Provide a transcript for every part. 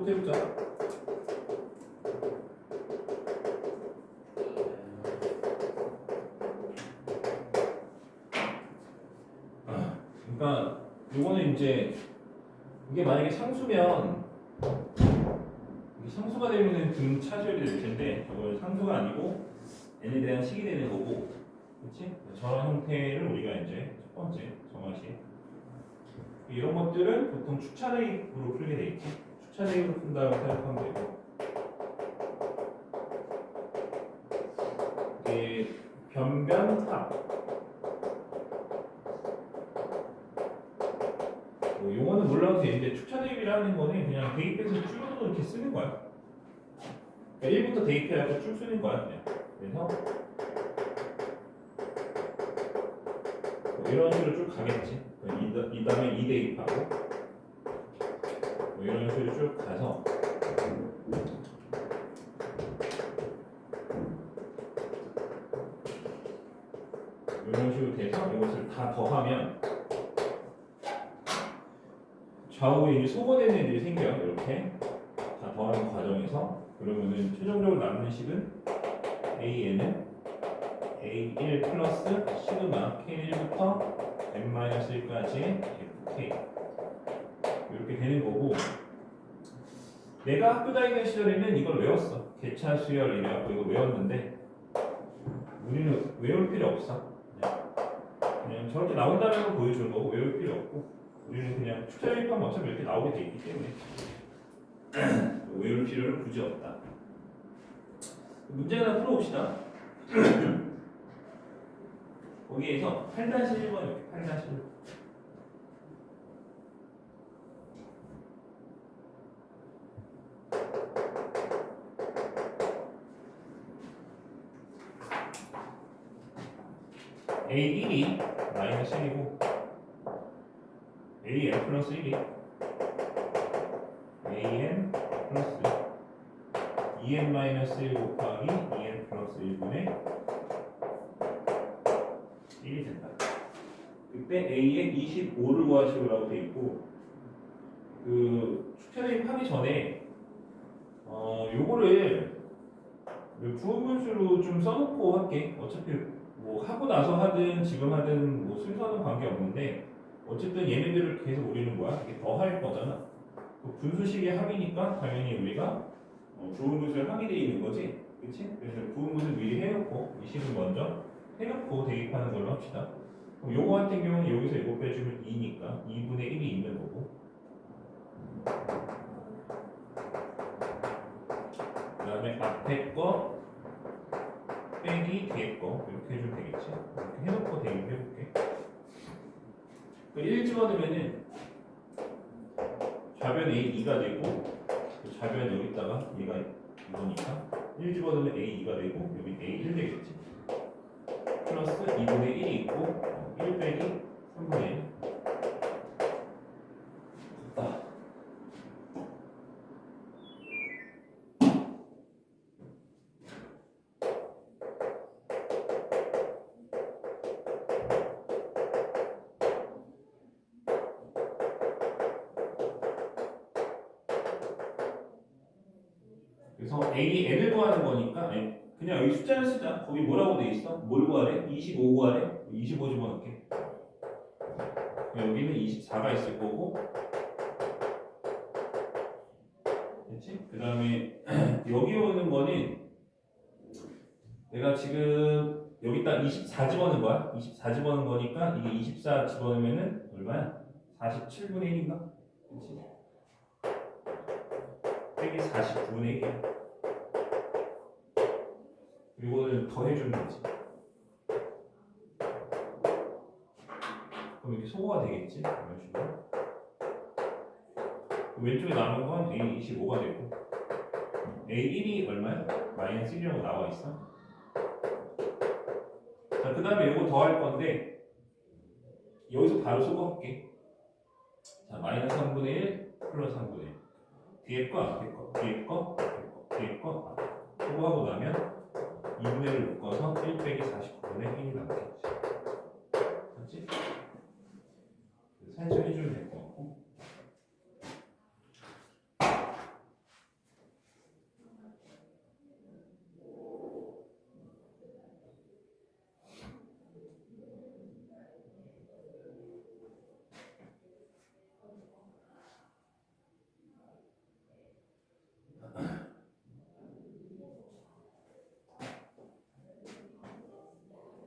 이거부터 해보자. 그러니까 요거는 이제 이게 만약에 상수면 이게 상수가 되면은 등 차지열이 될 텐데 저건 상수가 아니고 n에 대한 식이 되는 거고, 그렇지? 저런 형태를 우리가 이제 첫 번째 정화식. 이런 것들은 보통 축차 대입으로 풀게 돼 있지. 축차 대입으로 푼다고 생각하면 되고, 이게 변변합. 용어는 몰라도 되는데 축차 대입이라는 거는 그냥 대입해서 줄여서 이렇게 쓰는 거야. 그러니까 1부터 대입해서 쭉 쓰는 거야 그냥. 그래서 뭐 이런 식으로 쭉 가겠지. 이 다음에 2 대입하고 뭐 이런 식으로 쭉 가서 이런 식으로 돼서 이것을 다 더하면 좌우에 이제 소거되는 애들이 생겨요. 이렇게 다 더하는 과정에서. 그러면은 최종적으로 남는 식은 AN은 A1 플러스 시그마 K1부터 N-1까지 FK 이렇게 되는 거고, 내가 학교 다니는 시절에는 이걸 외웠어. 개차 수열 이래갖고 이거 외웠는데 우리는 외울 필요 없어. 그냥 저렇게 나온다는 걸 보여주는 거고 외울 필요 없고, 우리는 그냥 축차 대입하면 어차피 이렇게 나오게 돼 있기 때문에 외울 필요는 굳이 없다. 문제 하나 풀어봅시다. 거기에서 8-1번 이렇게 8-1 A1이 마이너스 1이고 AN 플러스 1이 AN 플러스 2N 마이너스 1 곱하기 2N 플러스 1분의 1이 된다. 그때 A에 25를 구하시오라고 돼 있고, 그 축차 대입하기 전에 요거를 부분분수로 좀 써놓고 할게. 어차피 뭐 하고 나서 하든 지금 하든 뭐 순서는 관계 없는데 어쨌든 얘네들을 계속 우리는 뭐야? 이게 더 할 거잖아. 분수식의 합이니까 당연히 우리가 부분분수를 하게 돼 있는 거지, 그렇지? 그래서 부분분수 미리 해놓고 이 식을 먼저 해놓고 대입하는 걸로 합시다. 그럼 요거 같은 경우는 여기서 이거 빼주면 2니까 2분의 1이 있는 거고, 그 다음에 앞에 거 빼기 뒤에 거 이렇게 해주면 되겠지. 이렇게 해놓고 대입해볼게. 1 집어넣으면은 좌변 A 2가 되고, 좌변 여기다가 얘가 이거니까 1 집어넣으면 A 2가 되고 여기 A 1 되겠지. 플러스 2분의 1이 있고 1 빼기 3분의 1 됐다. 그래서 A, N을 구하는 거니까 그냥 여기 숫자를 쓰자. 거기 뭐라고 돼 있어? 뭘 구하래? 25 구하래? 25 집어넣게. 여기는 24가 있을 거고, 그렇지? 그 다음에 여기 오는 거는 내가 지금 여기다 24 집어넣은 거야. 24 집어넣은 거니까 이게 24 집어넣으면은 얼마야? 47분의 1인가? 그렇지? 빼기 49분의 1이야. 이거를 더 해주면 되지. 그럼 이렇게 소거가 되겠지? 이런 식으로. 왼쪽에 남은 건 A25가 되고, A1이 얼마야? 마이너스 1이라고 나와 있어. 자, 그 다음에 이거 더 할 건데 여기서 바로 소거할게. 자, 마이너스 3분의 1 플러스 3분의 1 뒤에 거 앞에 거 뒤에 거 앞에 거 뒤에 거 앞에 소거하고 나면 2분의 1을 묶어서 1 빼기 49분의 1이 남겠지. 그렇지? 살짝 해주면 될 것 같고,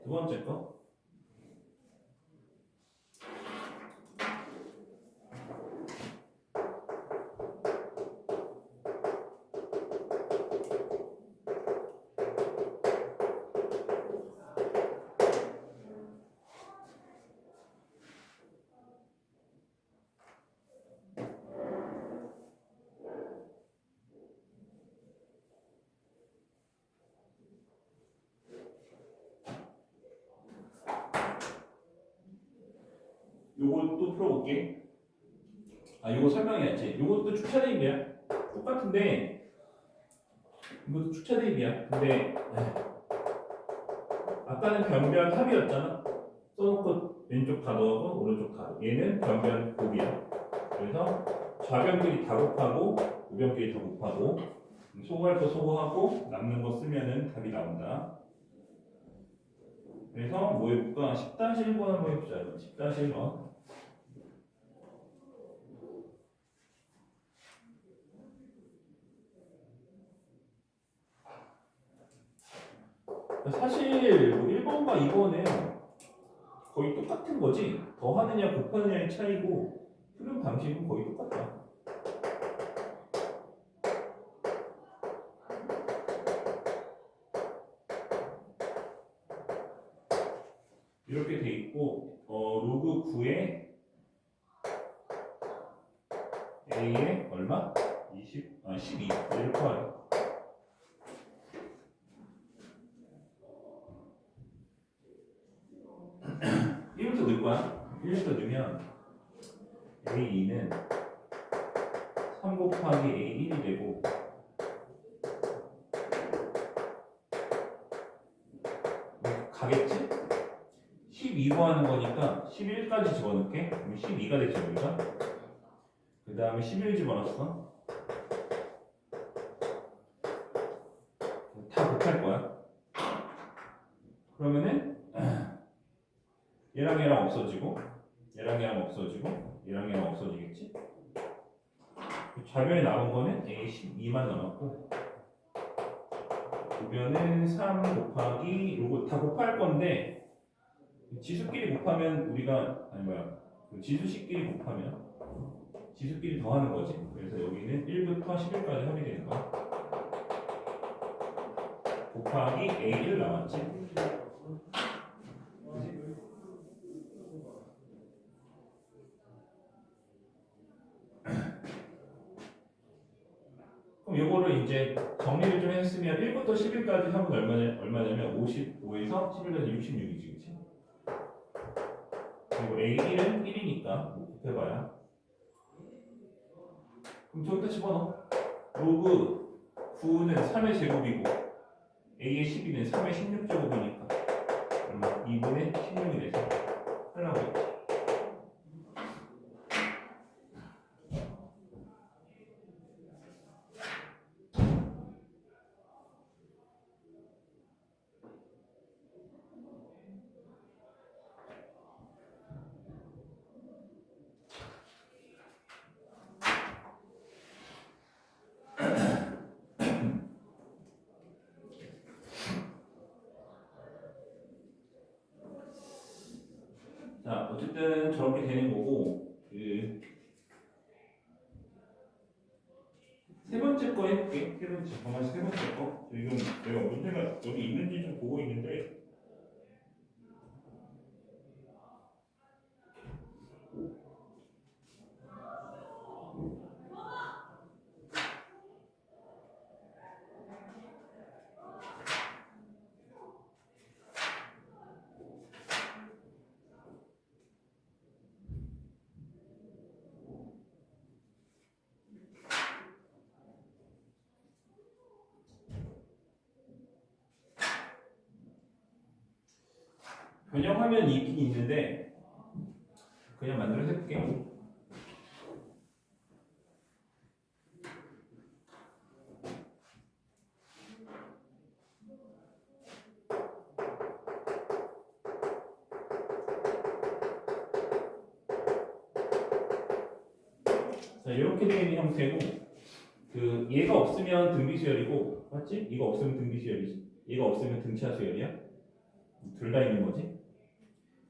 두 번째 거. 요것도 풀어볼게. 요거 설명해야지. 요것도 축차 대입이야. 똑같은데 이것도 축차 대입이야. 근데 아까는 변변 합이었잖아. 써놓고 왼쪽 다 넣고 오른쪽 다. 얘는 변변 곱이야. 그래서 좌변끼리 다 곱하고 우변끼리 다 곱하고 소거할 거 소거하고 남는 거 쓰면은 답이 나온다. 그래서 뭐 해볼까? 10-1번 한번 해보자. 10-1번. 사실 뭐 1번과 2번은 거의 똑같은 거지. 더하느냐 곱하느냐의 차이고 푸는 방식은 거의 똑같다. 이렇게 돼 있고 로그 9에 a에 얼마? 12 이렇게 와요. 1부터 넣을 거야. 1부터 넣으면 A2는 3 곱하기 A1이 되고 가겠지? 12 구하는 거니까 11까지 집어넣게. 그럼 12가 되지 우리가. 그 다음에 11 집어넣었어. 다 곱할 거야. 그러면은 얘랑 얘랑 없어지고 얘랑 얘랑 없어지고 얘랑 얘랑 없어지겠지? 좌변에 남은 거는 A12만 남았고 우변은 3 곱하기 요거 다 곱할 건데 지수끼리 곱하면 우리가 그 지수식끼리 곱하면 지수끼리 더하는 거지. 그래서 여기는 1부터 11까지 합이 되는 거야. 곱하기 A1 나왔지. 그럼 요거를 이제 정리를 좀 했으면 1부터 10일까지 하면 얼마냐면 55에서 11에서 66이지, 그치? 그리고 A1은 1이니까 뭐 곱해봐야. 그럼 저기다 집어넣어. 로그 9는 3의 제곱이고 A의 12는 3의 16제곱이니까 얼마? 2분의 16이 돼서 하려고 했지. 자, 어쨌든 저렇게 되는 거고, 세 번째 거 해볼게. 정말 세 번째 거. 지금 내가 문제가 여기 있는지 좀 보고 있는데, 변형하면 있긴 있는데, 그냥 만들어서 해볼게. 자, 이렇게 되는 형태고, 얘가 없으면 등비수열이고, 맞지? 얘가 없으면 등비수열이지. 얘가 없으면 등차수열이야. 둘 다 있는 거지.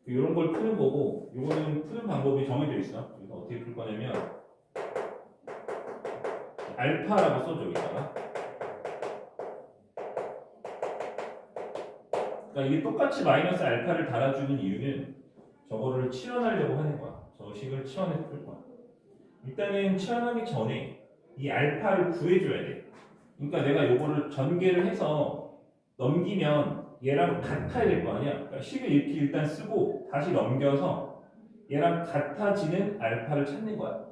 이런 걸 푸는 거고, 이거는 푸는 방법이 정해져 있어. 그래서 어떻게 풀 거냐면 알파라고 써줘 여기다가. 그러니까 이게 똑같이 마이너스 알파를 달아주는 이유는 저거를 치환하려고 하는 거야. 저 식을 치환해서 풀 거야. 일단은 치환하기 전에 이 알파를 구해줘야 돼. 그러니까 내가 요거를 전개를 해서 넘기면 얘랑 같아야 될 거 아니야. 그러니까 식을 이렇게 일단 쓰고 다시 넘겨서 얘랑 같아지는 알파를 찾는 거야.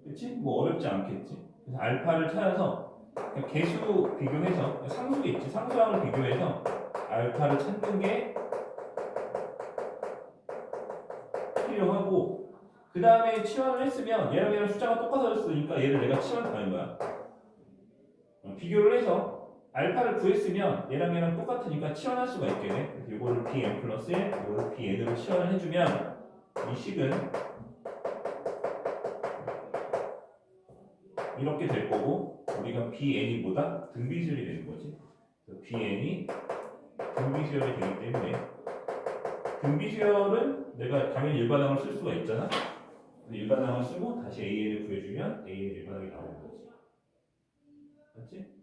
그치? 뭐 어렵지 않겠지. 그래서 알파를 찾아서 그냥 개수 비교해서 상수겠지. 상수항을 비교해서 알파를 찾는 게 필요하고, 그 다음에 치환을 했으면 얘랑 숫자가 똑같아졌으니까 얘를 내가 치환하는 거야. 비교를 해서 알파를 구했으면 얘랑 똑같으니까 치환할 수가 있겠네. 그래서 이거를 bn 플러스 1, 이거를 bn으로 치환을 해주면 이 식은 이렇게 될 거고, 우리가 bn이 뭐다? 등비수열이 되는 거지. 그래서 bn이 등비수열이 되기 때문에 등비수열은 내가 당연히 일반항을 쓸 수가 있잖아. 일반항을 쓰고 다시 an을 구해주면 an 일반항이 나오는 거지. 맞지?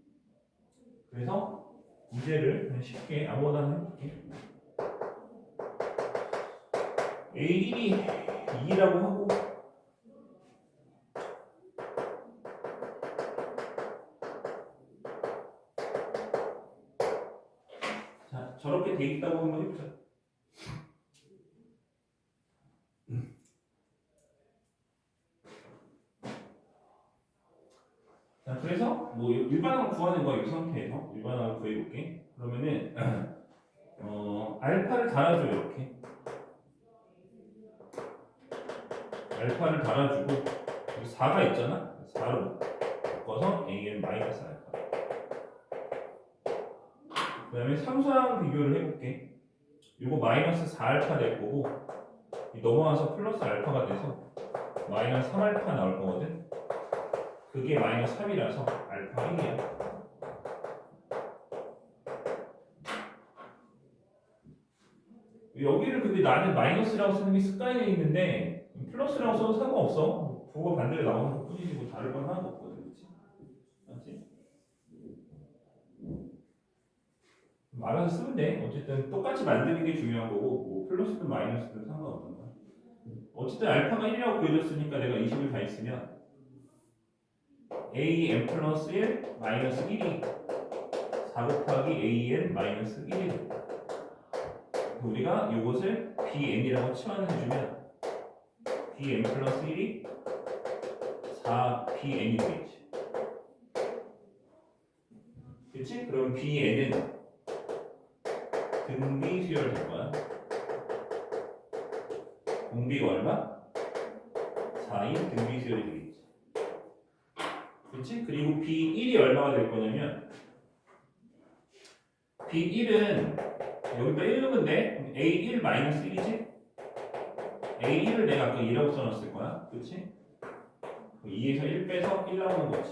그래서 문제를 그냥 쉽게 아무거나 해볼게. A1이 2라고 하고, 자 저렇게 돼 있다고 한번 해보자. 자 그래서 뭐 일반항을 구하는 거야. 이 상태에서 일반항을 구해볼게. 그러면은 알파를 달아줘. 이렇게 알파를 달아주고, 여기 4가 있잖아. 4로 바꿔서 an 마이너스 알파. 그 다음에 상수항 비교를 해볼게. 이거 마이너스 4알파 될 거고, 넘어와서 플러스 알파가 돼서 마이너스 3알파 나올 거거든. 그게 마이너스 3이라서 알파 1이야. 여기를 근데 나는 마이너스라고 쓰는 게 습관이 돼 있는데 플러스라고 써도 상관없어. 그거 반대로 나오는 것 뿐이지 뭐 다를 건 하나도 없거든. 그치? 맞지? 알아서 쓰면 돼. 어쨌든 똑같이 만드는 게 중요한 거고, 뭐 플러스든 마이너스든 상관없는 거야. 어쨌든 알파가 1이라고 보여줬으니까 내가 20을 다 있으면 an 플러스 1 마이너스 1이 4 곱하기 an 마이너스 1이 된다. 우리가 이것을 bn이라고 치환해주면 bn 플러스 1이 4bn이 되겠지. 그치? 그럼 bn은 등비 수열 될 거야. 공비가 얼마? 4인 등비 수열이 되겠지. 그치? 그리고 b1이 얼마가 될 거냐면 b1은 여기다 1 넣으면 돼. a1 마이너스 1이지? a1을 내가 아까 2라고 써놨을 거야. 그치? 2에서 1 빼서 1 나오는 거지.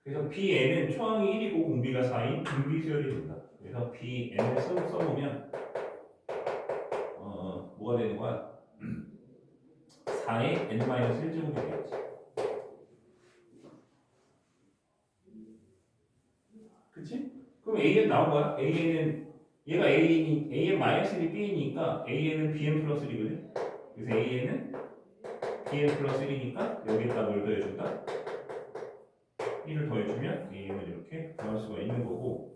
그래서 bn은 초항이 1이고 공비가 4인 등비 수열이 된다. 그래서 bn을 써보면 뭐가 되는 거야? 4의 n-1제곱이 되겠지. 그치? 그럼 an 나온 거야? an은 얘가 an-1이 b니까 an은 bn 플러스 1이거든. 그래서 an은 bn 플러스 1이니까 여기에다 뭘 더해준다? 1을 더해주면 an을 이렇게 구할 수가 있는 거고,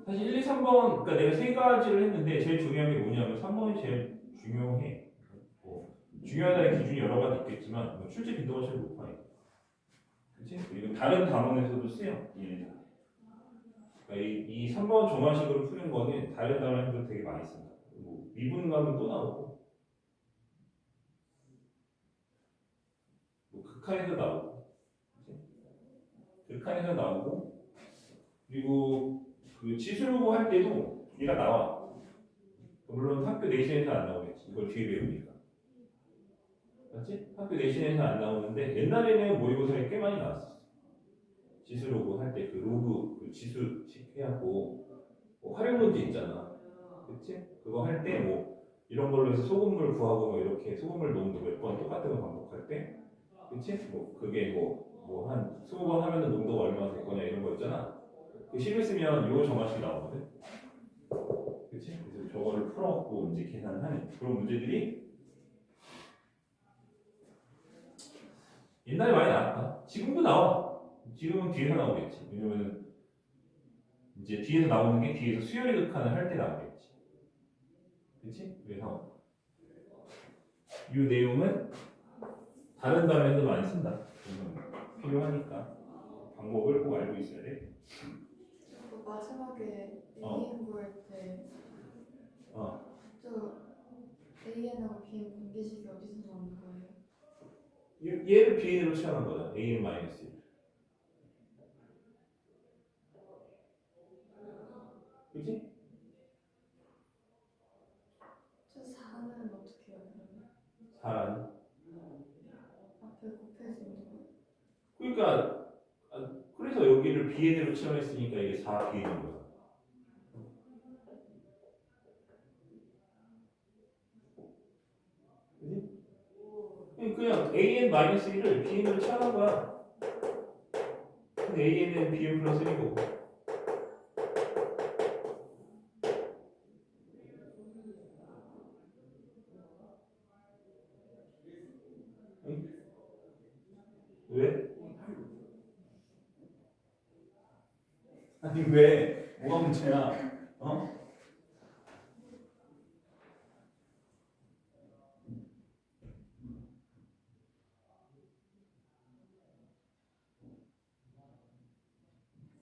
사실 1, 2, 3번 그러니까 내가 세 가지를 했는데 제일 중요한 게 뭐냐면 3번이 제일 중요해. 뭐 중요하다는 기준이 여러 가지 있겠지만 뭐 출제 빈도가 제일 높아. 그치? 그리고 다른 단원에서도 쓰여. 예. 그러니까 이 3번 정화식으로 푸는 거는 다른 단원에서도 되게 많이 쓴다. 뭐 미분감은 또 나오고, 뭐 극한에서 나오고, 그치? 극한에서 나오고, 그리고 그 치수로 할 때도 얘가 나와. 물론 학교 내신에서 안 나오겠지. 이걸 뒤에 배우니까. 맞지? 학교 내신에서 안 나오는데 옛날에는 모의고사에 꽤 많이 나왔었어. 지수 로그 할 때 그 로그 그 지수 해갖고 뭐 활용 문제 있잖아. 그치? 그거 할 때 뭐 이런 걸로 해서 소금물 구하고 뭐 이렇게 소금물 농도 몇 번 똑같은 거 반복할 때 그치? 뭐 그게 뭐 한 20번 하면은 농도가 얼마나 될 거냐 이런 거 있잖아. 그 식을 쓰면 요 정화식이 나오거든. 그치? 그래서 저거를 풀어갖고 이제 계산하는 그런 문제들이 옛날에 많이 나왔다. 지금도 나와. 지금은 뒤에서 나오겠지. 왜냐면 이제 뒤에서 나오는 게 뒤에서 수열의 극한을 할 때 나오겠지. 그치? 그래서 이 내용은 다른 단어에도 많이 쓴다. 필요하니까 방법을 꼭 알고 있어야 돼. 그 마지막에 어. AN 구할 때 어. 저 AN하고 BN 분계식이 어디서 나오는 거예요? 얘를 BN으로 취하는 거다. AN-1. 그치? 저 4는 어떻게 해요 그러면? 4는 앞에 곱해지는 거? 그러니까 그래서 여기를 BN으로 취하했으니까 이게 4BN인 거야. 그치? 그냥 AN-1을 BN으로 취하는 거야. 근데 AN은 BN 플러스 1이고 응? 왜? 아니 왜? 뭐가 문제야? 어?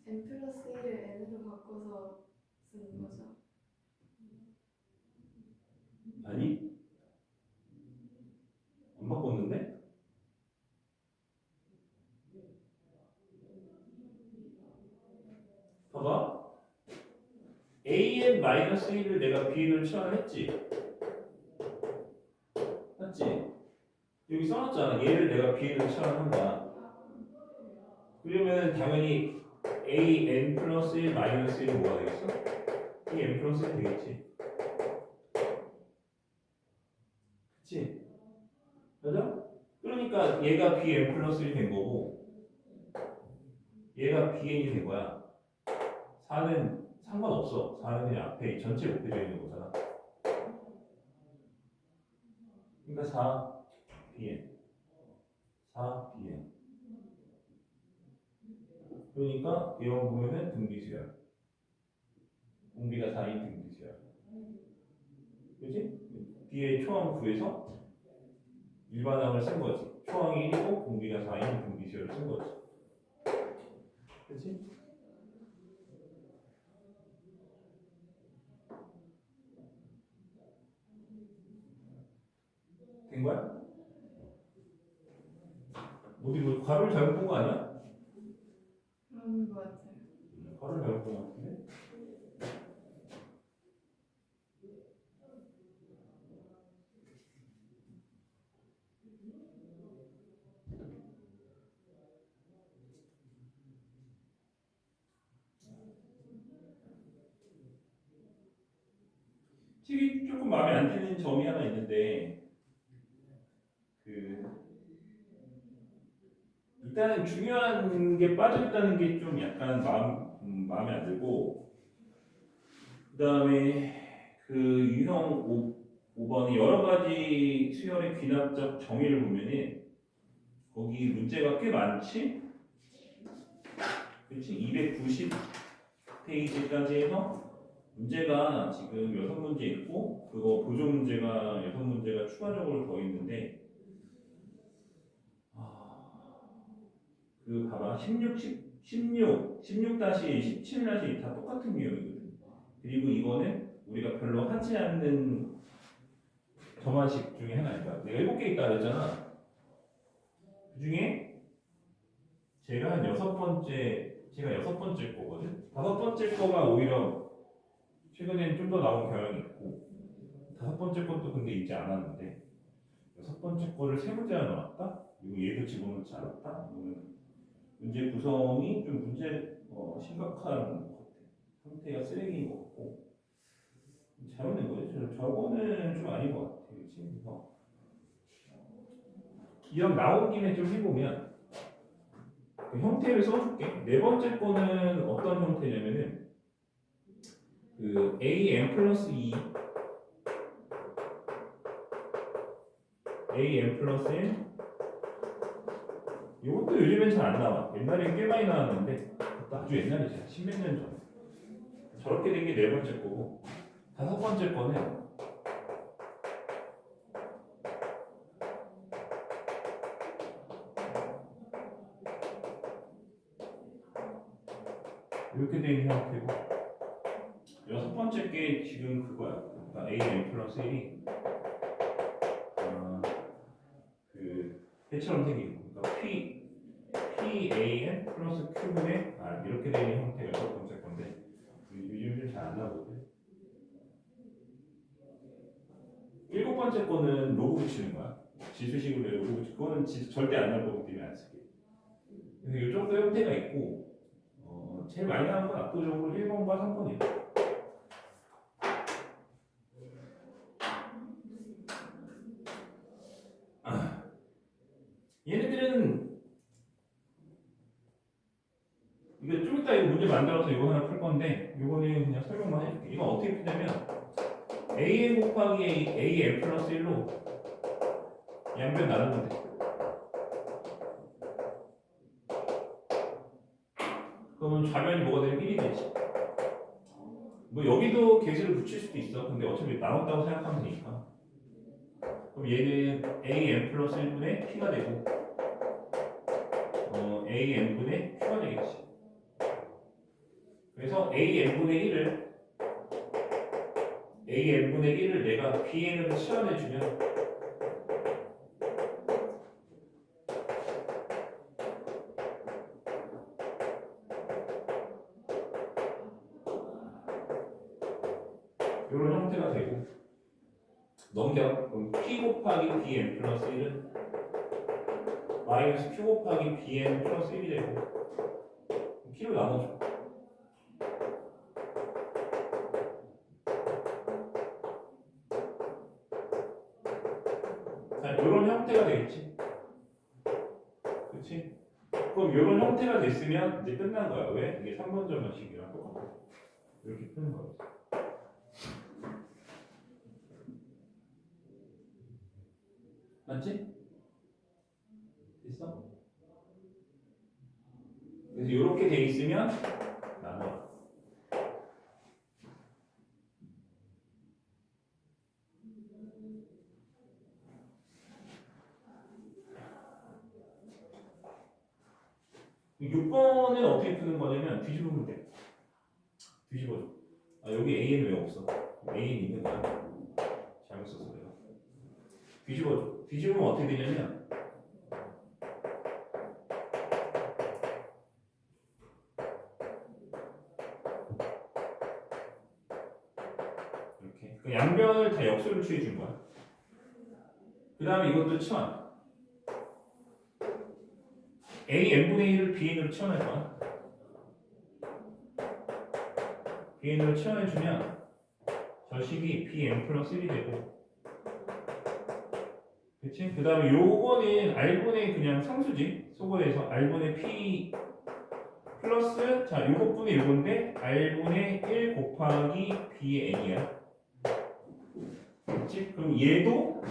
N 플러스 1을 N으로 바꿔서 쓰는 거죠? 아니? 안 바꿨는데? 봐봐. AN-1을 내가 BN으로 취하했지. 맞지? 여기 써놨잖아. 얘를 내가 B로 취합한 거야. 그러면 당연히 AN 플러스 1 마이너스 1은 뭐가 되겠어? 이 N 플러스 1 되겠지. 그치? 맞아? 그러니까 얘가 BN 플러스 1이 된 거고 얘가 BN이 된 거야. 4는 상관없어. 4는 그냥 앞에 전체 곱해져 있는 거잖아. 그러니까 4 BN 4 BN 그러니까 이런 보면은 등비수열 공비가 4인 등비수열 그지? B의 초항 구해서 일반항을 쓴 거지. 초항이 1이고 공비가 4인 등비수열을 쓴 거지. 그치? 된 거야? 어디 뭐 괄호를 잘못 본 거 아니야? 그런 거 같아요. 괄호를 잘못 본 거 같은데? 책이 조금 마음에 안 드는 점이 하나 있는데 그 일단은 중요한 게 빠져있다는 게 좀 약간 마음에 안 들고 그 다음에 그 유형 5번이 여러 가지 수열의 귀납적 정의를 보면은 거기 문제가 꽤 많지? 그치? 290페이지까지 해서 문제가 지금 6문제 있고 그거 보조 문제가 6문제가 추가적으로 더 있는데 그 봐봐 16-17이 다 똑같은 유형이거든. 그리고 이거는 우리가 별로 하지 않는 저만식 중에 하나니까 내가 7개 있다 그랬잖아. 그 중에 제가 여섯 번째 거거든. 다섯 번째 거가 오히려 최근엔 좀 더 나온 경향이 있고 다섯 번째 것도 근데 있지 않았는데 여섯 번째 거를 세 문제나 나왔다? 그리고 얘도 집어넣지 않았다? 이거는 문제 구성이 좀 심각한 것 같아. 상태가 쓰레기인 것 같고 잘못된 거지. 저거는 좀 아닌 것 같아. 그렇지? 그래서 이왕 나온 김에 좀 해보면 그 형태를 써줄게. 네 번째 거는 어떤 형태냐면은 그 am 플러스 2 am 플러스 1 이것도 요즘엔 잘 안 나와. 옛날에 꽤 많이 나왔는데 아주 옛날이지. 십몇 년 전. 저렇게 된 게 네 번째 거고 다섯 번째 거는 이렇게 된 형태고 여섯 번째 게 지금 그거야. 그러니까 am 플러스 1이 그 해처럼 생기고 그러니까 PAN 플러스 Q분의 R 이렇게 되는 형태가 첫 번째 건데 요즘 좀 잘 안 나오거든. 일곱 번째 거는 로그 붙이는 거야. 지수식으로 로그 붙이 그거는 절대 안 나올 거기 때문에 안 쓸게. 그래서 이 정도 형태가 있고 제일 많이 나오는 건 압도적으로 1번과 3번이야. 얘네들은 이거 좀 이따 이거 문제 만들어서 이거 하나 풀 건데 이거는 그냥 설명만 해줄게. 이건 어떻게 푸냐면 AN 곱하기 AN 플러스 1로 양변 나누면 돼. 그러면 좌변이 뭐가 되면 1이 되지. 뭐 여기도 계수를 붙일 수도 있어. 근데 어차피 나눴다고 생각하면 되니까. 그럼 얘는 AN 플러스 1분의 P가 되고 AN분의 Q가 되겠지. 그래서 AN분의 1을 내가 BN으로 치환해주면 이런 형태가 되고 넘겨. 그럼 P 곱하기 BN 플러스 1은 마이너스 Q 곱하기 BN 플러스 1이 되고 P로 나눠줘. 자, 이런 형태가 되겠지. 그렇지? 그럼 이런 형태가 됐으면 이제 끝난 거야. 왜? 이게 3번 전형식이랑 똑같아. 이렇게 푸는 거야. 맞지? 됐어? 그래서 이렇게 돼 있으면 나눠. 6번은 어떻게 푸는 거냐면 뒤집으면 돼. 뒤집어줘. 아 여기 AN 왜 없어? AN 있는 거야. 잘못 썼어 내가. 뒤집어줘. 뒤집으면 어떻게 되냐면 이렇게 그 양변을 다 역수를 취해 준 거야. 그 다음에 이것도 치환. AN분의 1을 BN으로 치환할 거야. BN으로 치환해주면 저 식이 BN 플러스 1이 되고 그치? 그 다음에 요거는 R분의 그냥 상수지. 소거해서 R분의 P 플러스 자 요것분의 요건데 R분의 1 곱하기 B의 N이야. 그치? 그럼 얘도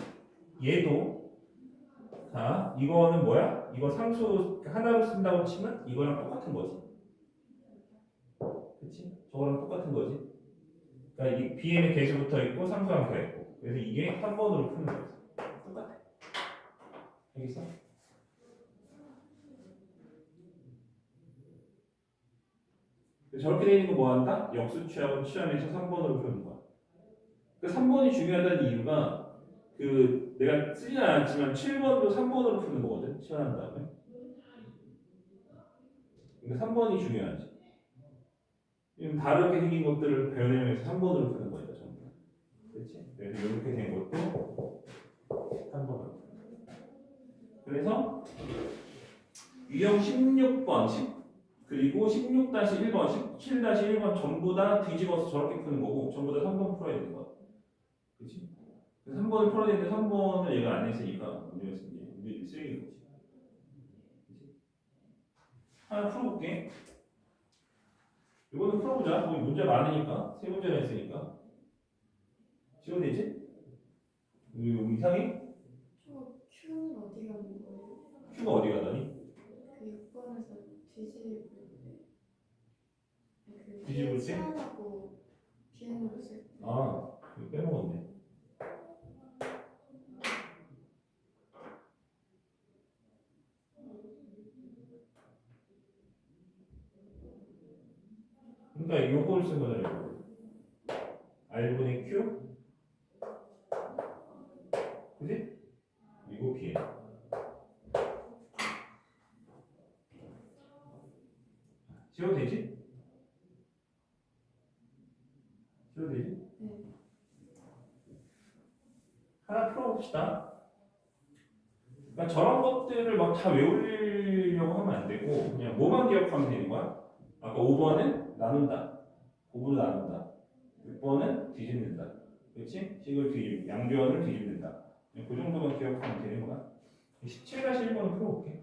자 이거는 뭐야? 이거 상수 하나로 쓴다고 치면 이거랑 똑같은 거지. 그치? 저거랑 똑같은 거지. 그러니까 이 B에는 계수 붙어 있고 상수 항사 있고 그래서 이게 3번으로 푸는 거지. 똑같아. 알겠어? 저렇게 되는 거 뭐 한다? 역수 취하고 취하면서 3번으로 푸는 거야. 그 3번이 중요하다는 이유가 그 내가 쓰지는 않았지만 7번도 3번으로 푸는 거거든. 취하한 다음에. 그러니까 3번이 중요하지. 다르게 생긴 것들을 배워내면서 3번으로 푸는 거니까 전부. 그렇지? 그래서 이렇게 된 것도 3번으로. 그래서 유형 16번, 그리고 16-1번, 17-1번 전부 다 뒤집어서 저렇게 푸는 거고 전부 다 3번 풀어야 되는 거야. 그치? 3번을 풀어야 되는데 3번을 얘가 안 했으니까 문제가 쓰레기인 거지. 그치? 하나 풀어볼게. 이거는 풀어보자. 거기 문제 많으니까. 세 문제나 했으니까. 지워되지? 이거 이상해? 저 Q는 어디 가는 거예요? Q가 어디 가다니? 그 6번에서 뒤집을 때. 그 뒤집을 때? 치환하고 비행으로 쓸 때. 아, 이거 빼먹었네. 그러니까 요걸 쓴 거잖아요. R분의 Q? 그지? 그리고 BN. 지워도 되지? 지워도 되지? 네. 하나 풀어봅시다. 그러니까 저런 것들을 막 다 외우려고 하면 안 되고 그냥 뭐만 기억하면 되는 거야. 아까 5번은 나눈다. 곱으로 나눈다. 6번은 뒤집는다. 그렇지? 식을 양변을 뒤집는다. 그 정도만 기억하면 되는 거야. 17-1번을 풀어볼게.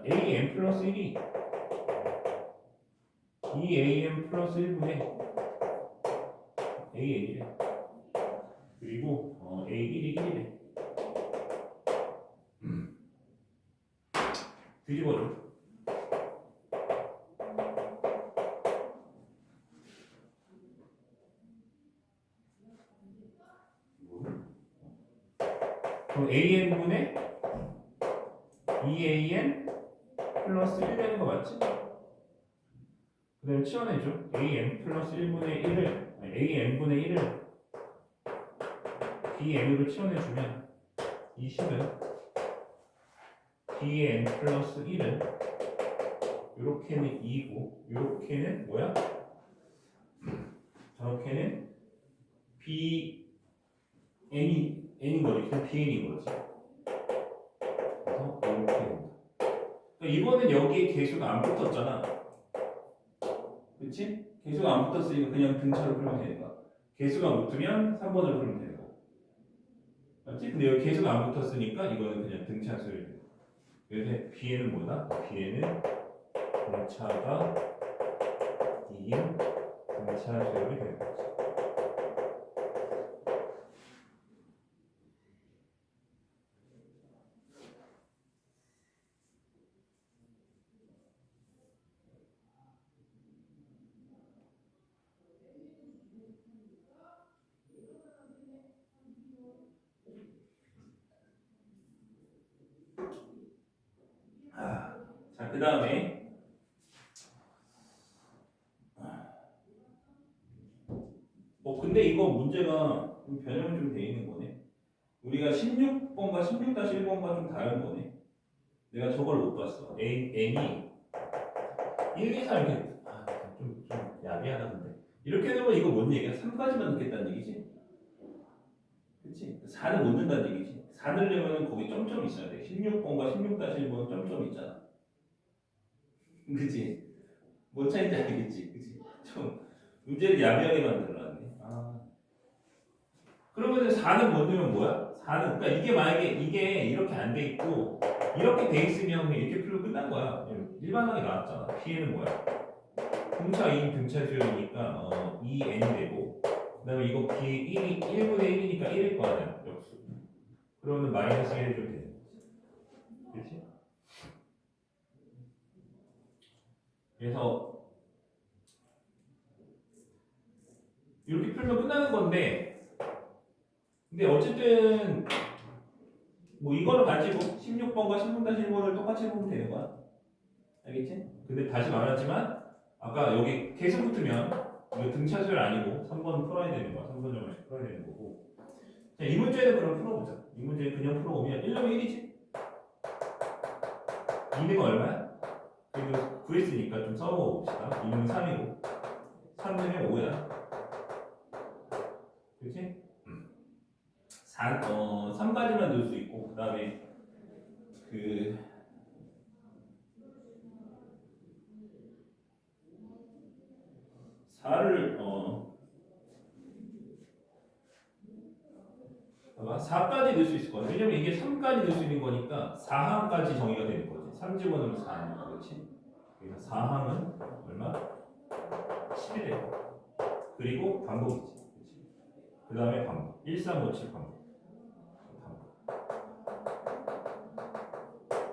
AN 플러스 1이 2AM 플러스 1분의 AN이래. 그리고 A1이 1이래. 뒤집어줘. 그럼 AN분의 2AN 플러스 1 되는 거 맞지? 그 다음에 치워내줘. AN 플러스 1분의 1을 AN분의 1을 BN으로 치워내주면 이 식은 BN 플러스 1은 요렇게는 2고 요렇게는 뭐야? 저렇게는 N인 거지. 그냥 BN인 거지. 그래서 이렇게 된다. 그러니까 이거는 여기에 개수가 안 붙었잖아. 그치? 개수가 안 붙었으니까 그냥 등차로 풀면 되는 거야. 개수가 붙으면 3번을 풀면 되는 거고. 맞지? 근데 여기 개수가 안 붙었으니까 이거는 그냥 등차 수열이 돼. 그래서 B에는 뭐다? B에는 등차가 2인 등차 수열이 되는 거지. 자, 그 다음에 근데 이거 문제가 좀 변형이 좀 돼 있는 거네. 우리가 16번과 16-1번과 좀 다른 거네. 내가 저걸 못 봤어. N이 1, 2, 3 이렇게 좀 야비하다 근데 이렇게 되면 이거 뭔 얘기야? 3까지만 넣겠다는 얘기지? 그치? 4는 못 넣는다는 얘기지. 4 넣으려면 거기 점점이 있어야 돼. 16번과 16-1번은 점점이 있잖아. 그치? 뭔 차이인지 알겠지? 그치? 좀 문제를 야비하게 만들어놨네. 그러면 4는 못 넣으면 뭐야? 4는 그러니까 이게 만약에 이게 이렇게 안 돼 있고 이렇게 돼 있으면 그냥 이렇게 풀고 끝난 거야. 일반하게 나왔잖아. P는 뭐야? 등차 2인 등차 수열이니까 2n이 되고 그다음에 이거 B 1분의 1이니까 1일 거 아니야. 역수. 그러면 마이너스 1이 좀 되는 거지. 그렇지? 그래서 이렇게 풀면 끝나는 건데 근데 어쨌든 뭐 이거를 가지고 16번과 16-1번을 똑같이 보면 되는 거야. 알겠지? 근데 다시 말하지만 아까 여기 계속 붙으면 이거 등차수열 아니고 3번 풀어야 되는 거야. 3번 정도씩 풀어야 되는 거고. 자, 이 문제는 그럼 풀어보자. 이 문제는 그냥 풀어오면 1는 1이지? 2는 얼마야? 그래도 구했으니까 좀 써먹어봅시다. 2는 3이고 3 넣으면 5야. 그치? 3까지만 넣을 수 있고 그 다음에 그 4를 4까지 넣을 수 있을 거야. 왜냐면 이게 3까지 넣을 수 있는 거니까 4항까지 정의가 되는 거지. 3집어넣으면 4하니까 그렇지? 그래서 4항은 얼마? 10이 되고 그리고 반복이지. 그렇지? 그 다음에 반복 1357 반복.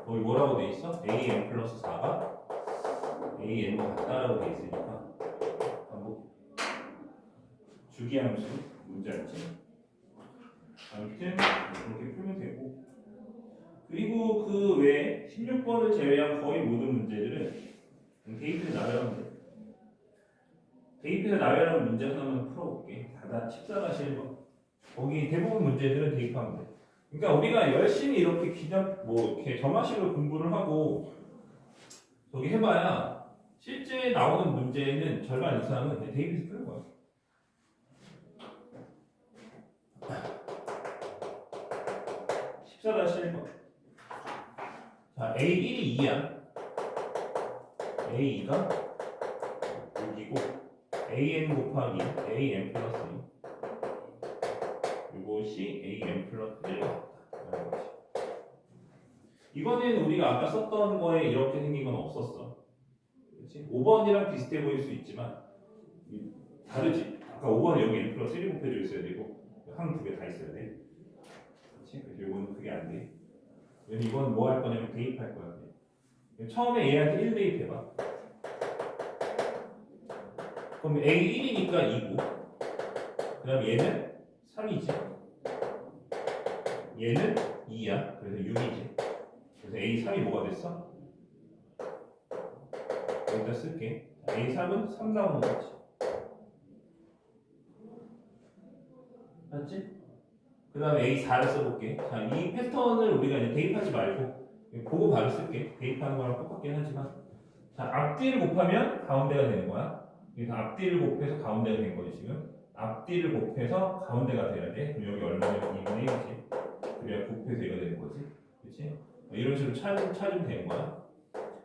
거기 뭐라고 돼 있어? an 플러스 4가 an과 같다라고 돼 있으니까 반복 주기함수 문자였지. 아무튼 그렇게 풀면 되고 그리고 그 외에 16번을 제외한 거의 모든 문제들은 대입해서 나열하면 돼. 대입해서 나열하는 문제 하나만 풀어볼게. 다 14-1번. 거기 대부분 문제들은 대입하면 돼. 그러니까 우리가 열심히 이렇게 그냥 뭐 이렇게 점화식으로 공부를 하고 저기 해봐야 실제 나오는 문제는 절반 이상은 그냥 대입해서 푸는 거야. (14-1번) 자, A1이 2야. A2가 6이고 AN 곱하기 AN 플러스 2 이것이 AN 플러스 1과 같다. 이거는 우리가 아까 썼던 거에 이렇게 생긴 건 없었어. 그렇지? 5번이랑 비슷해 보일 수 있지만 다르지. 아까 5번은 여기 N 플러스 1이 곱해져 있어야 되고 항 두 개 다 있어야 돼. 그렇지? 그래서 이거는 그게 안 돼. 이건 뭐 할 거냐면 대입할 거야. 처음에 얘한테 1 대입해봐. 그럼 A1이니까 2고 그 다음 얘는 3이지 얘는 2야 그래서 6이지 그래서 A3이 뭐가 됐어? 여기다 쓸게 A3은 3 나오는 거지 맞지? 그 다음에 A4를 써볼게 자, 이 패턴을 우리가 이제 대입하지 말고 보고 바로 쓸게 대입하는 거랑 똑같긴 하지만 자, 앞뒤를 곱하면 가운데가 되는 거야 그래서 앞뒤를 곱해서 가운데가 된 거지 지금 앞뒤를 곱해서 가운데가 돼야 돼 그럼 여기 얼마냐면 2분의 1이지 그래야 곱해서 이거 되는 거지 그치? 이런 식으로 찾으면 되는 거야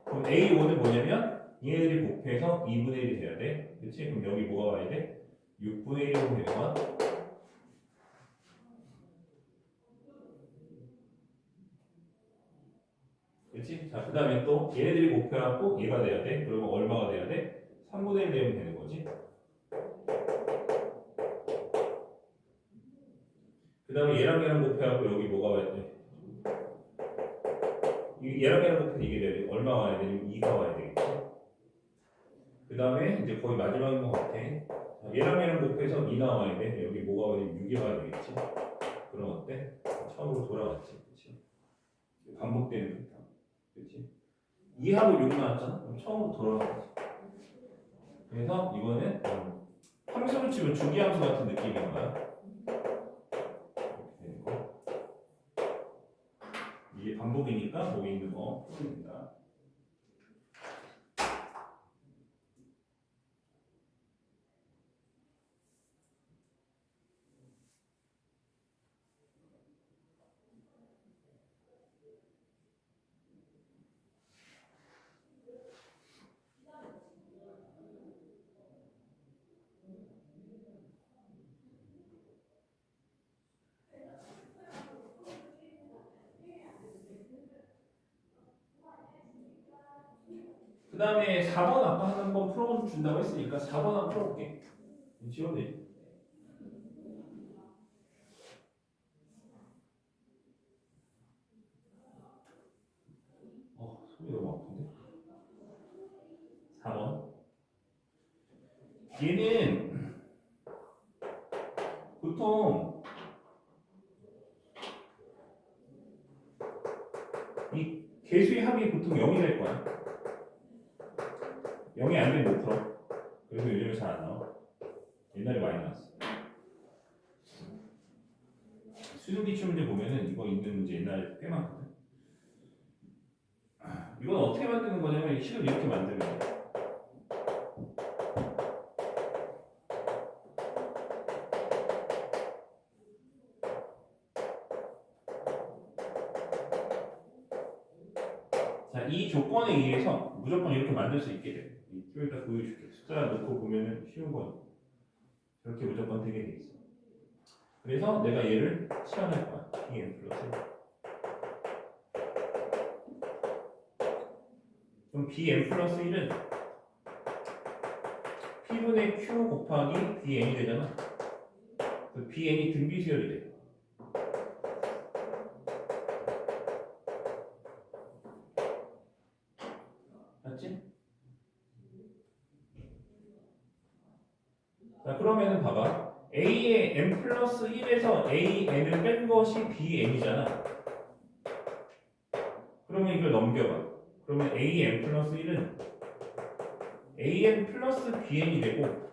그럼 A5는 뭐냐면 얘네들이 곱해서 2분의 1이 돼야 돼 그치? 그럼 여기 뭐가 와야 돼? 6분의 1이라고 되는 거야 그치? 자, 그 다음에 또 얘네들이 곱해갖고 얘가 돼야 돼 그러면 얼마가 돼야 돼? 3분의 1 되면 되는 거지 그 다음에 얘랑 곱해갖고 여기 뭐가 와야 돼? 얘랑 곱해서 이게 돼야 돼. 얼마 와야 되냐면 2가 와야 되겠지. 그 다음에 이제 거의 마지막인 것 같아. 얘랑 곱해서 2 나와야 돼. 여기 뭐가 와야 돼? 6이 와야 되겠지. 그럼 어때? 처음으로 돌아갔지. 그치? 반복되는 패턴. 그치? 2하고 6 나왔잖아? 그럼 처음으로 돌아가지. 그래서 이거는 함수로 치면 주기함수 같은 느낌인 거야. 이게 반복이니까 거기 있는 거 풀면 된다. 그 다음에 4번 아까 한번 풀어준다고 했으니까 4번 한번 풀어볼게. 지워도 되지? 손이 너무 아픈데? 4번. 얘는 보통 이 개수의 합이 보통 0이 될 거야. 0이 안 되면 못 풀어. 그래서 요즘에 잘 안 나와. 옛날에 많이 나왔어. 수능기출 문제 보면은 이거 있는 문제 옛날에 꽤 많거든. 이건 어떻게 만드는 거냐면 식을 이렇게 만들면 돼. 자, 이 조건에 의해서 무조건 이렇게 만들 수 있게 돼. 좀 이따 보여줄게. 숫자 놓고 보면은 쉬운 건 이렇게 무조건 되게 돼 있어. 그래서 내가 얘를 치환할 거야. Bn 플러스. 그럼 Bn 플러스 1은 P분의 Q 곱하기 Bn이 되잖아. 그 Bn이 등비수열이 돼. 맞지? 자, 그러면은 봐봐. A의 n 플러스 1에서 AN을 뺀 것이 BN이잖아. 그러면 이걸 넘겨봐. 그러면 AN 플러스 1은 AN 플러스 BN이 되고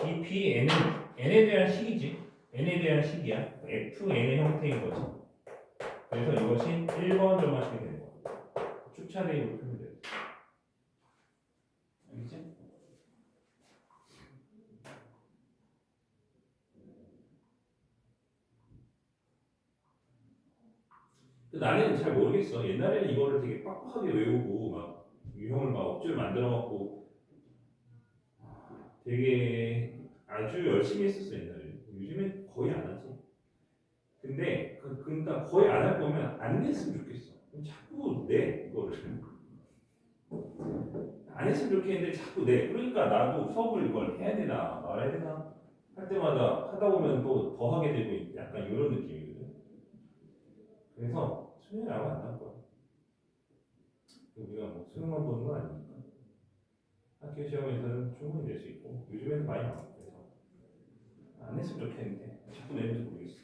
이 BN은 N에 대한 식이지. N에 대한 식이야. FN의 형태인 거지. 그래서 이것이 1번 정하시게 되는 거야. 축차 대입으로 표현돼요. 알겠지? 나는 잘 모르겠어. 옛날에는 이거를 되게 빡빡하게 외우고 막 유형을 막 억지로 만들어갖고 되게 아주 열심히 했었어 옛날에. 요즘엔 거의 안 하지. 근데 그러니까 거의 안 할 거면 안 냈으면 좋겠어. 자꾸 내 이거를 안 했으면 좋겠는데 자꾸 내. 그러니까 나도 수업을 이걸 해야 되나 말아야 되나 할 때마다 하다 보면 또 더 하게 되고 약간 이런 느낌이거든. 그래서 수능이 아마 안 나올 거야. 우리가 뭐 수능만 보는 건 아니니까. 학교 시험에서는 충분히 낼 수 있고 요즘에는 많이 나와. 그래서 안 했으면 좋겠는데 자꾸 내는지 모르겠어.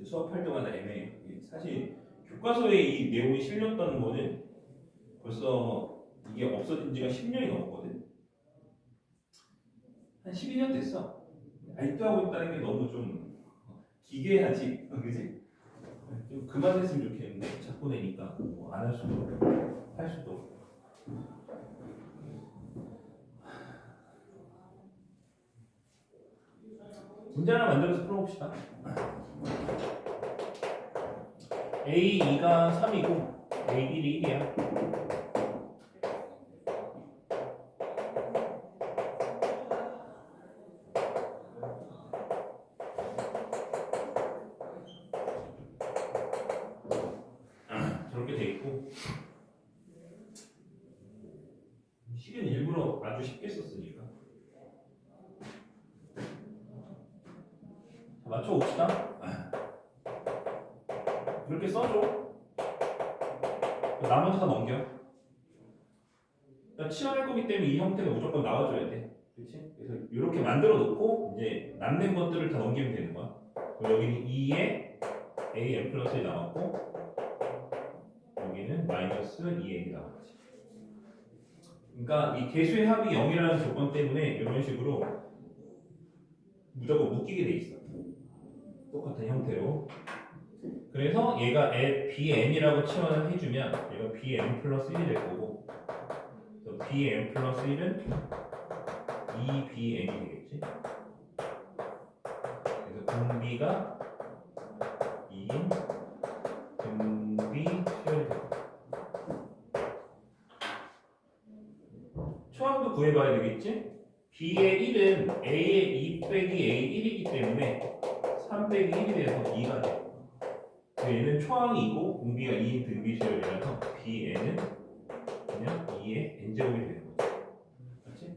수업할 때마다 애매해. 사실 교과서에 이 내용이 실렸다는 거는 벌써 이게 없어진 지가 10년이 넘었거든. 한 12년 됐어. 아직도 하고 있다는 게 너무 좀 기괴하지, 그지? 좀 그만했으면 좋겠는데 자꾸 내니까 뭐안 할 수도 할 수도. 문제 하나 만들어서 풀어봅시다. A2가 3이고 A1이 1이야. 저렇게 돼 있고 식은 일부러 아주 쉽게 썼으니까. 자, 맞춰봅시다. 이렇게 써줘. 나머지 다 넘겨. 그러니까 치환할 거기 때문에 이 형태가 무조건 나와줘야 돼. 그렇지? 그래서 이렇게 만들어 놓고 이제 남는 것들을 다 넘기면 되는 거야. 그럼 여기는 2에 AN 플러스 1 나왔고 여기는 마이너스 2n이 나왔지. 그러니까 이 개수의 합이 0이라는 조건 때문에 이런 식으로 무조건 묶이게 돼 있어. 똑같은 형태로. 그래서 얘가 bn이라고 치환을 해주면 얘가 bn 플러스 1이 될 거고 bn 플러스 1은 2bn이 되겠지. 그래서 공비가 2인 등비 수열이 되고 초항도 구해봐야 되겠지. b의 1은 a의 2 빼기 a 1이기 때문에 3 빼기 1이 돼서 2가 돼. 얘는 초항이고 공비가 2인 등비 수열이라서 bn은 그냥 2의 n제곱이 되는 거지. 맞지?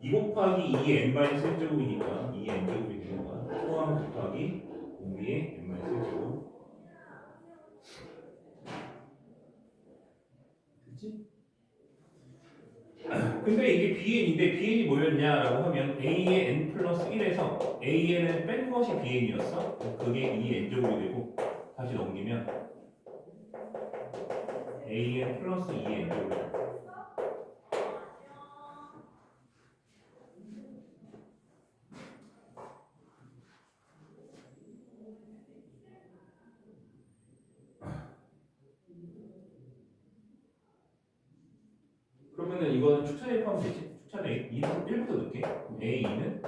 2 곱하기 2의 n-1제곱이니까 2의 n제곱이 되는 거야. 초항 곱하기 공비의 n-1제곱. 그치? 근데 이게 bn인데 bn이 뭐였냐라고 하면 a의 n 플러스 1에서 an을 뺀 것이 bn이었어. 그게 2의 n제곱이 되고 다시 넘기면 an 플러스 2의 n제곱이 돼. 그러면은 이거는 축차대입 하면 되지. 축차대입 1부터 넣게. A2는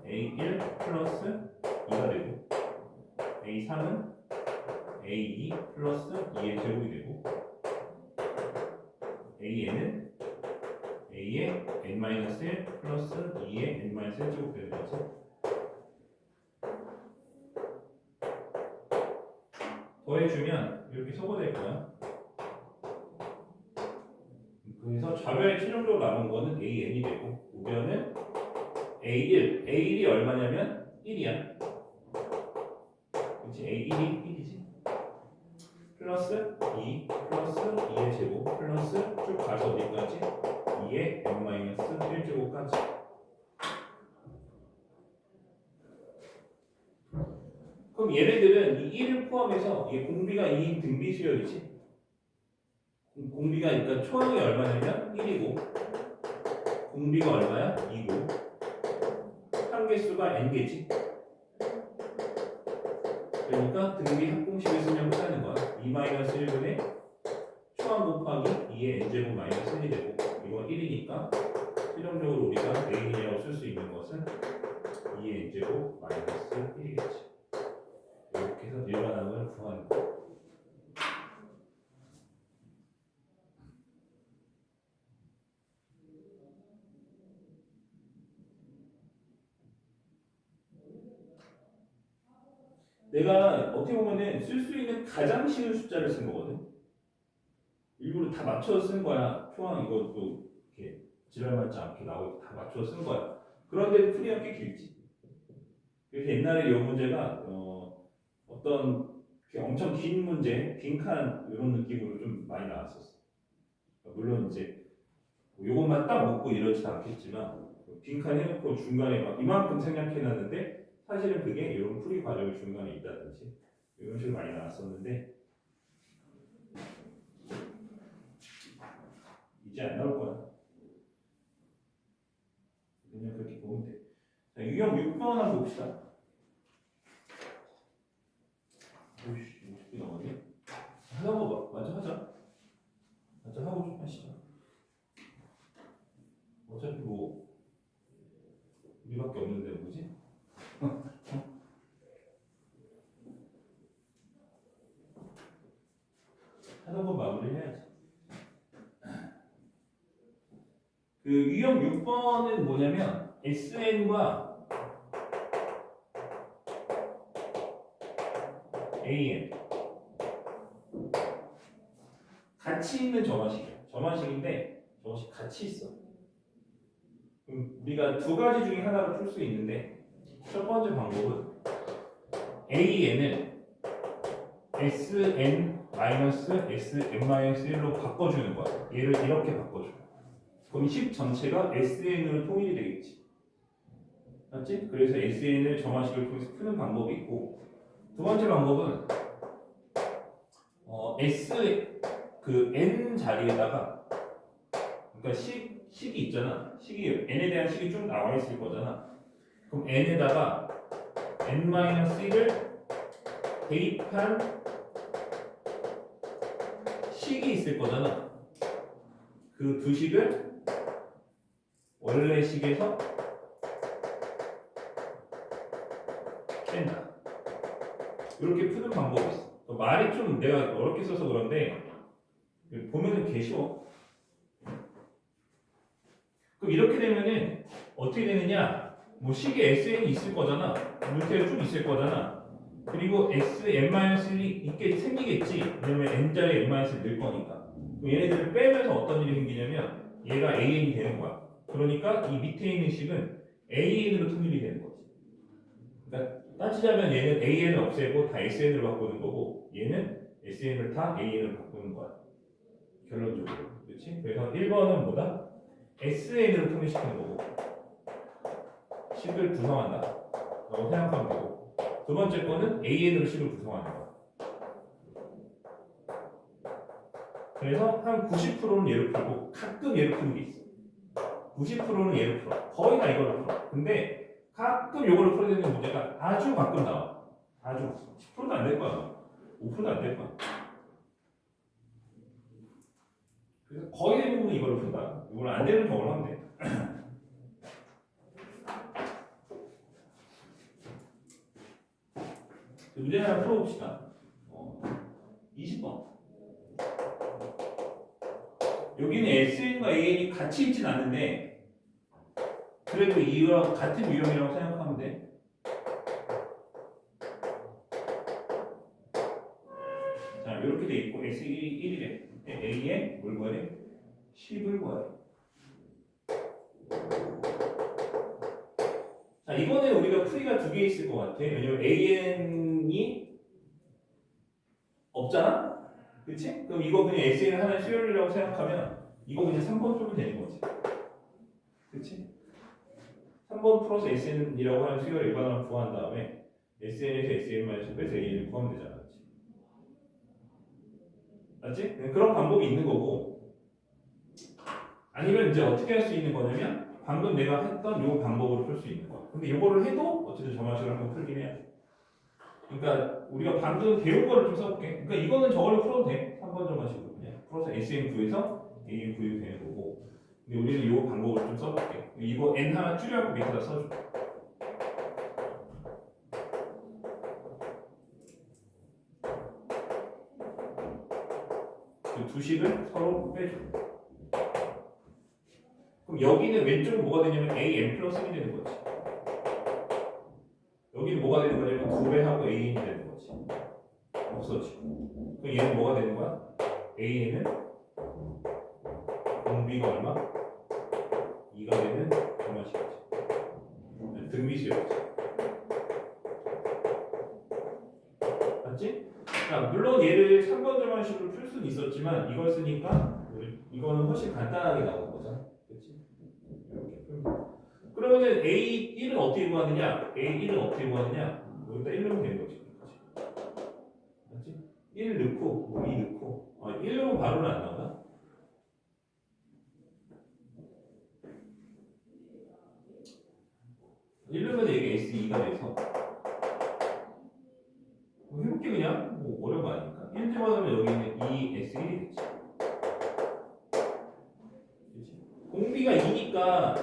A1 플러스 2가 되고 A3은 A2 플러스 2의 제곱이 되고 AN은 A의 n-1 플러스 2의 n-1 제곱 되는 거지. 더해주면 이렇게 소거될 거야. 그래서 좌변에 최종적으로 남은 거는 AN이 되고 우변은 A1이 얼마냐면 1이야. 그렇지? A1이 1이지. 플러스 2 플러스 2의 제곱 플러스 쭉 가서 어디까지? 2의 n-1제곱까지. 그럼 얘네들은 이 1을 포함해서 이게 공비가 2인 등비 수열이지. 공비가 그러니까 초항이 얼마냐면 1이고 공비가 얼마야? 2고 한개수가 n개지. 그러니까 등비 합공식을 쓰면 끝나는 거야. 2-1분의 초항 곱하기 2의 n제곱 마이너스 1이 되고 이건 1이니까 최종적으로 우리가 n이라고 쓸 수 있는 것은 2의 n제곱 마이너스 1이겠지. 이렇게 해서 일반항을 구하는 거야. 내가 어떻게 보면은 쓸 수 있는 가장 쉬운 숫자를 쓴 거거든. 일부러 다 맞춰서 쓴 거야. 표항 이것도 이렇게 지랄 맞지 않게 나오고 다 맞춰서 쓴 거야. 그런데 풀이가 꽤 길지. 그래서 옛날에 이 문제가 어떤 엄청 긴 문제, 빈칸 이런 느낌으로 좀 많이 나왔었어. 물론 이제 이것만 딱 먹고 이러지도 않겠지만 빈칸 해놓고 중간에 막 이만큼 생략해놨는데 사실은 그게 이런 풀이 과정이 중간에 있다든지 이런 식으로 많이 나왔었는데 이제 안 나올 거야. 그냥 그렇게 보면 돼. 자, 유형 6번 한번 봅시다. 오이씨, 50분 나오네. 하다 봐. 먼저 하자. 먼저 하고 좀 하시죠. 어차피 뭐 우리밖에 없는데 뭐지? 하던 건 마무리해야지. 그 유형 6번은 뭐냐면 SN과 AN 같이 있는 점화식이야. 점화식인데 점화식 같이 있어. 그럼 우리가 두 가지 중에 하나로 풀 수 있는데 첫 번째 방법은 AN을 SN-SM-1로 바꿔주는 거야. 얘를 이렇게 바꿔줘. 그럼 10 전체가 SN으로 통일이 되겠지. 맞지? 그래서 SN을 점화식을 통해서 푸는 방법이 있고 두 번째 방법은 그 N 자리에다가 그러니까 식이 있잖아. 식이 N에 대한 식이 쭉 나와 있을 거잖아. 그럼 N에다가 N-1을 대입한 식이 있을 거잖아. 그 두 식을 원래 식에서 뺀다. 이렇게 푸는 방법이 있어. 말이 좀 내가 어렵게 써서 그런데 보면은 개 쉬워. 그럼 이렇게 되면은 어떻게 되느냐? 뭐 식에 SN이 있을 거잖아. 이렇게 쭉 있을 거잖아. 그리고 SM-1이 있게 생기겠지. 왜냐면 n자리에 n-을 넣을 거니까. 그럼 얘네들을 빼면서 어떤 일이 생기냐면 얘가 AN이 되는 거야. 그러니까 이 밑에 있는 식은 AN으로 통일이 되는 거지. 그러니까 따지자면 얘는 AN을 없애고 다 SN으로 바꾸는 거고 얘는 SN을 다 AN으로 바꾸는 거야. 결론적으로. 그렇지? 그래서 1번은 뭐다? SN으로 통일시키는 거고 식을 구성한다 라고 생각하면 되고 두 번째 거는 AN으로 식을 구성하는 거야. 그래서 한 90%는 얘를 풀고 가끔 얘를 푸는 게 있어. 90%는 얘를 풀어. 거의 다 이걸로 풀어. 근데 가끔 이걸로 풀어야 되는 문제가 아주 가끔 나와. 아주 10%도 안 될 거야. 5%도 안 될 거야. 그래서 거의 대부분 이걸로 푼다. 이걸 안 되면 저걸로 하면 돼. 문제 하나 풀어봅시다. 20번. 여기는 SN과 AN이 같이 있진 않는데 그래도 이와 같은 유형이라고 생각하면 돼. 자, 이렇게 돼 있고 S1이 1이래. A에 뭘 구하래? 10을 구하래. 자, 이거는 우리가 풀이가 두 개 있을 것 같아. 왜냐면 AN이 없잖아? 그치? 그럼 이거 그냥 SN을 하나의 수열이라고 생각하면 이거 그냥 3번 풀면 되는 거지. 그치? 3번 풀어서 SN이라고 하는 수열 일반화를 구한 다음에 SN에서 SN-1에서 AN을 구하면 되잖아. 그치? 맞지? 그런 방법이 있는 거고 아니면 이제 어떻게 할 수 있는 거냐면 방금 내가 했던 요 방법으로 풀 수 있는 거야. 근데 요거를 해도 어쨌든 저만식을 한번 풀긴 해야 돼. 그러니까 우리가 방금 배운 거를 좀 써볼게. 그러니까 이거는 저걸로 풀어도 돼. 3번 저만식으로 그냥 풀어서 SN 구해서 AN 구해도 되는 거고 근데 우리는 요 방법을 좀 써볼게. 이거 N 하나 줄여갖고 밑에다 써줘. 그 두 식을 서로 빼줘. 그럼 여기는 왼쪽은 뭐가 되냐면 AN 플러스 1이 되는 거지. 여기는 뭐가 되는 거냐면 2배하고 AN이 되는 거지. 없어지고. 그럼 얘는 뭐가 되는 거야? AN은 공비가 얼마? 2가 되는 얼마씩이지? 등비수였지. 맞지? 자, 물론 얘를 3번 저만식으로 풀 수는 있었지만 이걸 쓰니까 이거는 훨씬 간단하게 나오는 거잖아. 그렇지? 이렇게 풀면. 그러면은 A1은 어떻게 구하느냐? A1은 어떻게 구하느냐? 여기다 1 넣으면 되는 거지. 맞지? 1 넣고, 뭐 2 넣고. 1 넣으면 바로는 안 나오나? 1 넣으면 이게 S2가 돼서. 뭐 해볼게 그냥. 뭐 어려운 거 아니니까. 1 집어넣으면 여기는 2S1이 되지. 공비가 2니까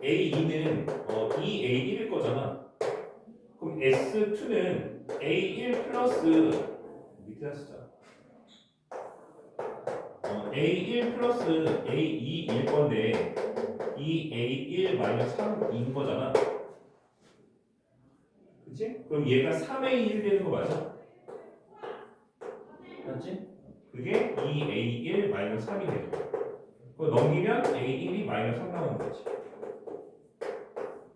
A2는 2A1일 거잖아. 그럼 S2는 A1 플러스 밑에다 쓰자. A1 플러스 A2일 건데 2A1 마이너스 3인 거잖아. 그치? 그럼 얘가 3A1 되는 거 맞아? 맞지? 그게 2A1 마이너스 3이 되는 거야. 그거 넘기면 A1이 마이너스 3 나오는 거지.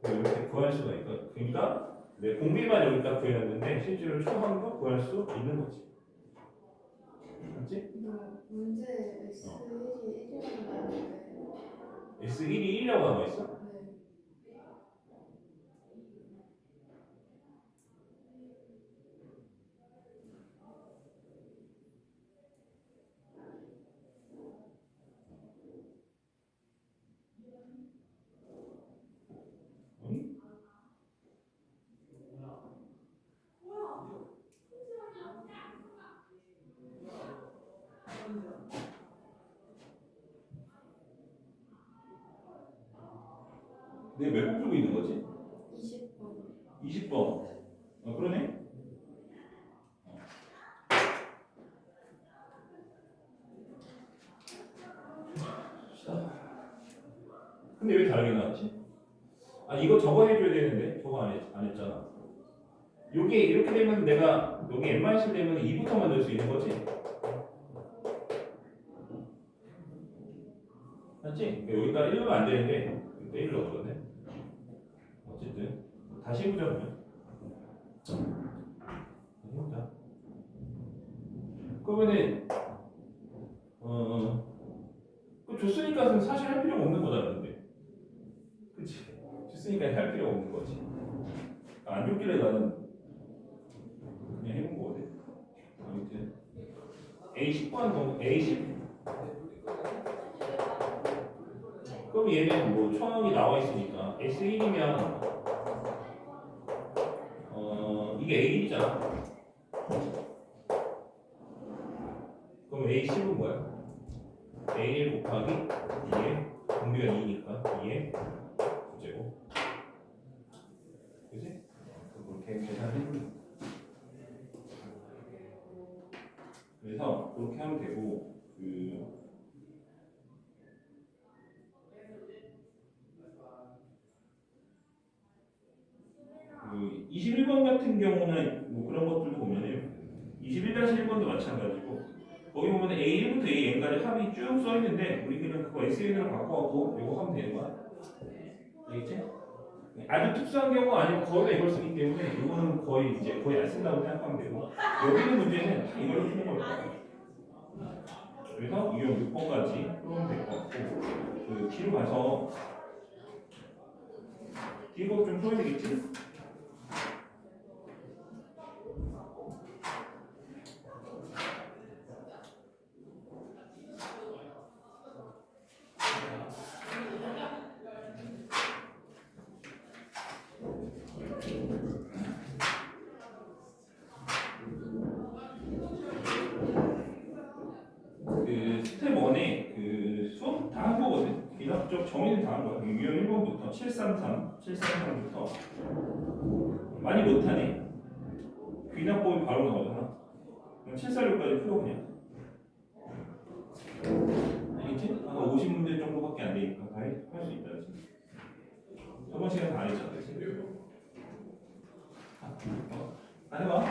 이렇게 구할 수가 있거든. 그러니까 내 공비만 여기다 구해놨는데 실제로 초항도 구할 수 있는 거지. 맞지? 문제 S1이 1이라고 나오는데 S1이 1이라고 나와 있어? 네. 응? 내가 몇 번 풀고 있는 거지? 20번 20번. 그러네? 근데 왜 다르게 나왔지? 이거 저거 해줘야 되는데 저거 안 했잖아. 요게 이렇게 되면 내가 여기 n-1 되면 2부터만 넣을 수 있는 거지? 맞지? 여기다 1 넣으면 안 되는데 여기다 1 넣었거든. 어쨌든 다시 해보자 그러면. 해보자. 그러면은 그 줬으니까 사실 할 필요가 없는 거잖아 근데. 그치? 줬으니까 할 필요가 없는 거지. 안 줬길래 나는 그냥 해본 거거든. 아무튼 A10번 동 A10. 그럼 얘는 뭐 초항이 나와 있으니까 S1이면 이게 A1이잖아. 그럼 A10은 뭐야? A1 곱하기 2의 공비가 2니까 2의 9제곱. 그지? 그렇게 계산해보면 그래서 그렇게 하면 되고 그 21번 같은 경우는 뭐 그런 것들도 보면은 21-1번도 마찬가지고 거기 보면 A1부터 AN까지 합이 쭉 써있는데 우리 그냥 그거 SN으로 바꿔갖고 이거 하면 되는 거야. 알겠지? 아주 특수한 경우가 아니고 거의 다 이걸 쓰기 때문에 이거는 거의 안 쓴다고 생각하면 되고 여기는 문제는 다 이걸로 푸는 거예요. 그래서 이용 6번까지 풀면 될 것 같고 그 뒤로 가서 이거 좀 풀어야 되겠지? 그 스텝 1에 그 수업 다 한 거거든. 비납적 정의는 다 한 거야. 유형 1번부터 733부터 많이 못하네. 귀납법이 바로 나오잖아. 그럼 746까지 풀어 그냥. 알겠지? 한 50문제 정도밖에 안 되니까 다 할 수 있다. 지금. 저번 시간 다 했잖아. 그치? 안 해봐.